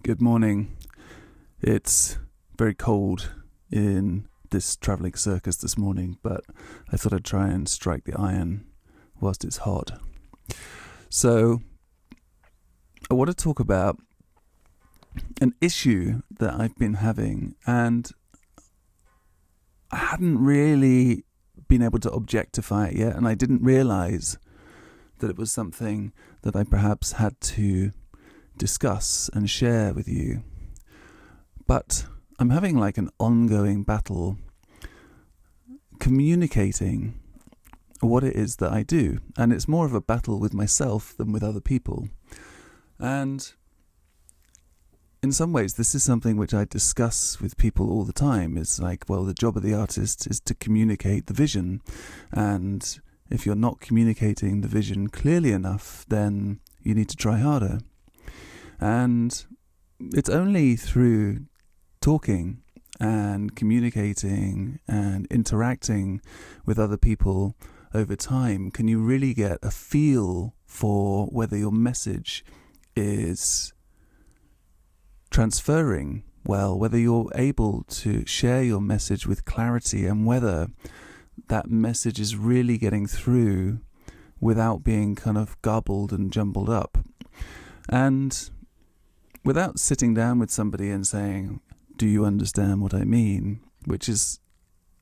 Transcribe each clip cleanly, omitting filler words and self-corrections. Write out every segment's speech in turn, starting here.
Good morning. It's very cold in this travelling circus this morning, but I thought I'd try and strike the iron whilst it's hot. So, I want to talk about an issue that I've been having, and I hadn't really been able to objectify it yet, and I didn't realise that it was something that I perhaps had to discuss and share with you. But I'm having like an ongoing battle communicating what it is that I do, and it's more of a battle with myself than with other people. And in some ways this is something which I discuss with people all the time. It's like, well, the job of the artist is to communicate the vision, and if you're not communicating the vision clearly enough, then you need to try harder. And it's only through talking and communicating and interacting with other people over time can you really get a feel for whether your message is transferring well, whether you're able to share your message with clarity, and whether that message is really getting through without being kind of garbled and jumbled up. And without sitting down with somebody and saying, do you understand what I mean? Which is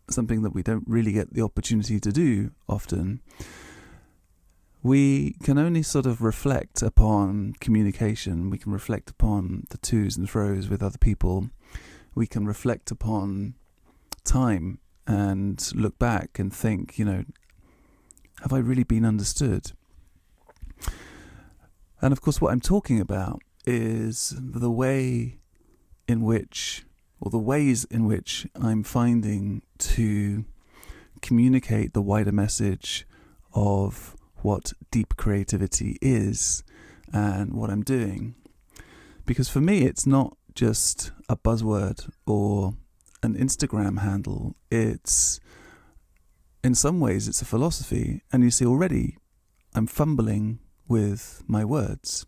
something that we don't really get the opportunity to do often. We can only sort of reflect upon communication. We can reflect upon the to's and fro's with other people. We can reflect upon time and look back and think, have I really been understood? And of course, what I'm talking about is the ways in which I'm finding to communicate the wider message of what deep creativity is and what I'm doing. Because for me, it's not just a buzzword or an Instagram handle. In some ways, it's a philosophy. And you see already, I'm fumbling with my words.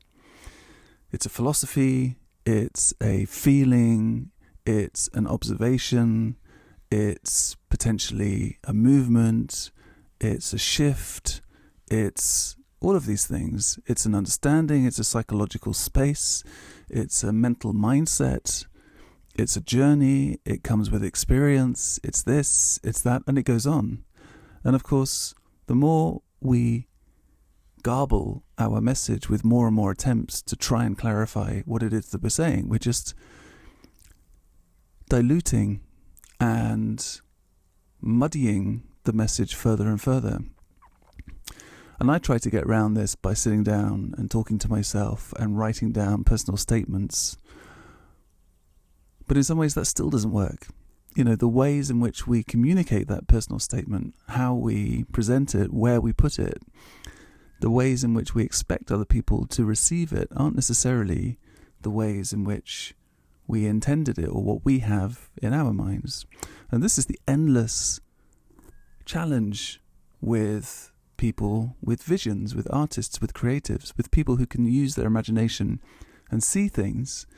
It's a philosophy, it's a feeling, it's an observation, it's potentially a movement, it's a shift, it's all of these things. It's an understanding, it's a psychological space, it's a mental mindset, it's a journey, it comes with experience, it's this, it's that, and it goes on. And of course, the more we garble our message with more and more attempts to try and clarify what it is that we're saying, we're just diluting and muddying the message further and further. And I try to get around this by sitting down and talking to myself and writing down personal statements. But in some ways that still doesn't work. The ways in which we communicate that personal statement, how we present it, where we put it, the ways in which we expect other people to receive it aren't necessarily the ways in which we intended it or what we have in our minds. And this is the endless challenge with people with visions, with artists, with creatives, with people who can use their imagination and see things.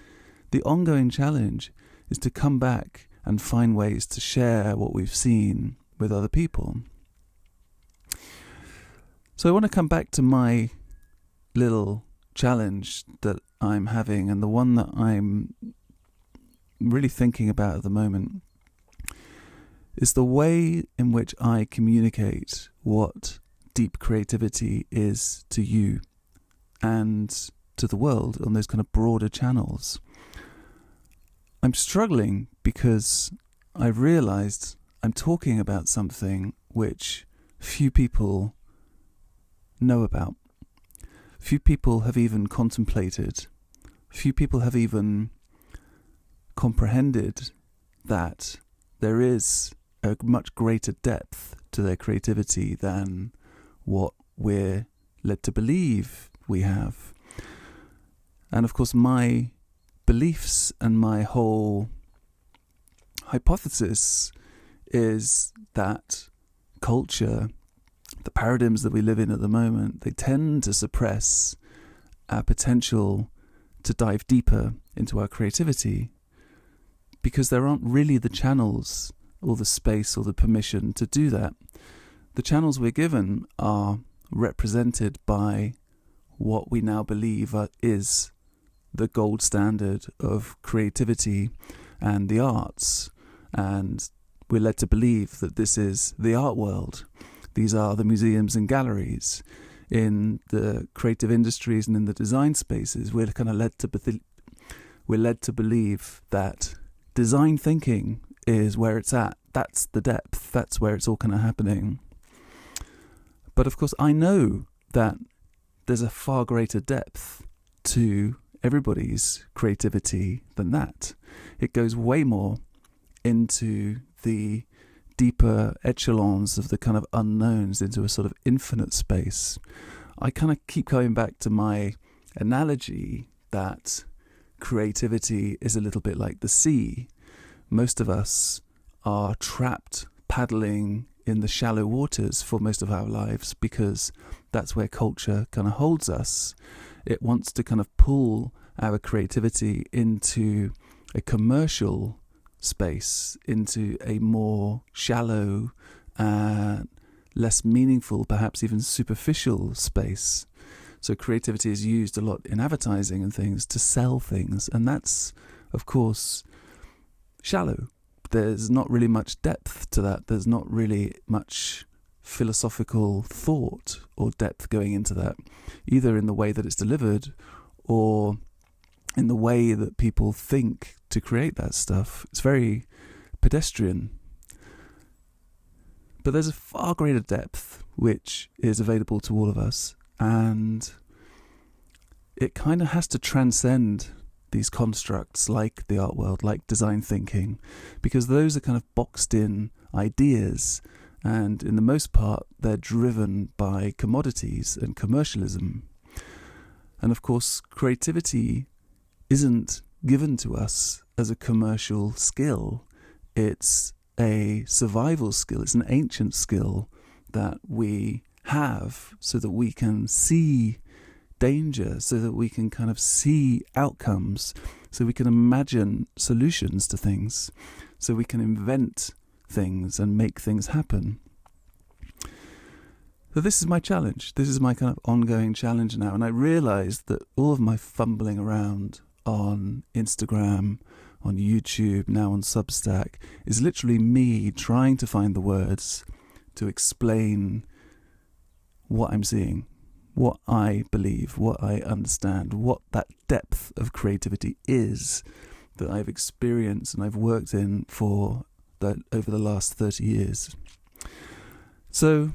The ongoing challenge is to come back and find ways to share what we've seen with other people. So I want to come back to my little challenge that I'm having, and the one that I'm really thinking about at the moment is the way in which I communicate what deep creativity is to you and to the world on those kind of broader channels. I'm struggling because I've realized I'm talking about something which few people know about. Few people have even contemplated. Few people have even comprehended that there is a much greater depth to their creativity than what we're led to believe we have. And of course, my beliefs and my whole hypothesis is that culture, the paradigms that we live in at the moment, they tend to suppress our potential to dive deeper into our creativity, because there aren't really the channels or the space or the permission to do that. The channels we're given are represented by what we now believe is the gold standard of creativity and the arts, and we're led to believe that this is the art world. These are the museums and galleries. In the creative industries and in the design spaces, we're kind of led to believe that design thinking is where it's at. That's the depth. That's where it's all kind of happening. But of course, I know that there's a far greater depth to everybody's creativity than that. It goes way more into the deeper echelons of the kind of unknowns, into a sort of infinite space. I kind of keep coming back to my analogy that creativity is a little bit like the sea. Most of us are trapped paddling in the shallow waters for most of our lives because that's where culture kind of holds us. It wants to kind of pull our creativity into a commercial space, into a more shallow, less meaningful, perhaps even superficial space. So creativity is used a lot in advertising and things to sell things, and that's, of course, shallow. There's not really much depth to that. There's not really much philosophical thought or depth going into that, either in the way that it's delivered or in the way that people think to create that stuff. It's very pedestrian. But there's a far greater depth which is available to all of us, and it kind of has to transcend these constructs like the art world, like design thinking, because those are kind of boxed in ideas, and in the most part they're driven by commodities and commercialism. And of course, creativity isn't given to us as a commercial skill. It's a survival skill. It's an ancient skill that we have so that we can see danger, so that we can kind of see outcomes, so we can imagine solutions to things, so we can invent things and make things happen. So this is my challenge. This is my kind of ongoing challenge now. And I realised that all of my fumbling around on Instagram, on YouTube, now on Substack, is literally me trying to find the words to explain what I'm seeing, what I believe, what I understand, what that depth of creativity is that I've experienced and I've worked in for over the last 30 years. So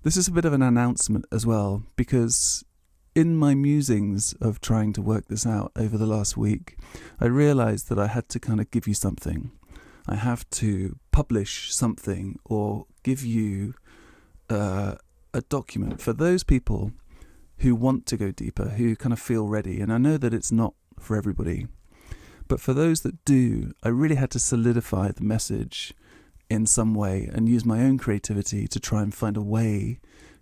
this is a bit of an announcement as well, because in my musings of trying to work this out over the last week, I realised that I had to kind of give you something. I have to publish something or give you a document for those people who want to go deeper, who kind of feel ready. And I know that it's not for everybody, but for those that do, I really had to solidify the message in some way and use my own creativity to try and find a way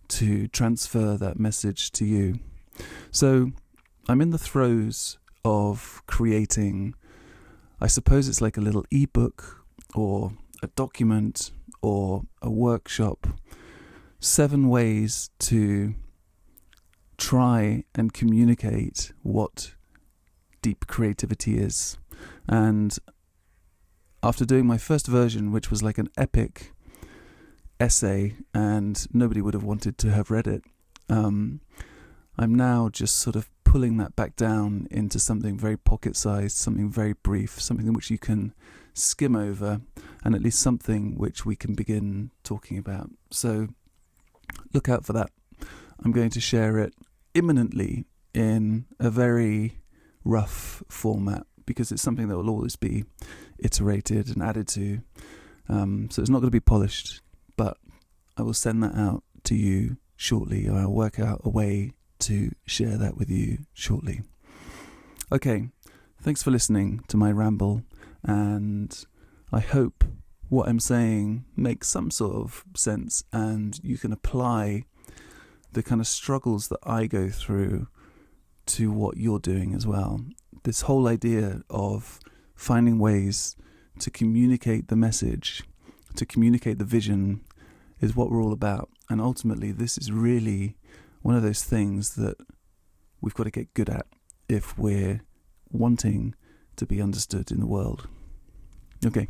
to transfer that message to you. So I'm in the throes of creating, I suppose it's like a little ebook or a document or a workshop, 7 ways to try and communicate what deep creativity is. And after doing my first version, which was like an epic essay and nobody would have wanted to have read it, I'm now just sort of pulling that back down into something very pocket-sized, something very brief, something which you can skim over, and at least something which we can begin talking about. So look out for that. I'm going to share it imminently in a very rough format, because it's something that will always be iterated and added to. So it's not going to be polished, but I will send that out to you shortly, or I'll work out a way to share that with you shortly. Okay, thanks for listening to my ramble, and I hope what I'm saying makes some sort of sense and you can apply the kind of struggles that I go through to what you're doing as well. This whole idea of finding ways to communicate the message, to communicate the vision, is what we're all about. And ultimately, this is really one of those things that we've got to get good at if we're wanting to be understood in the world. Okay,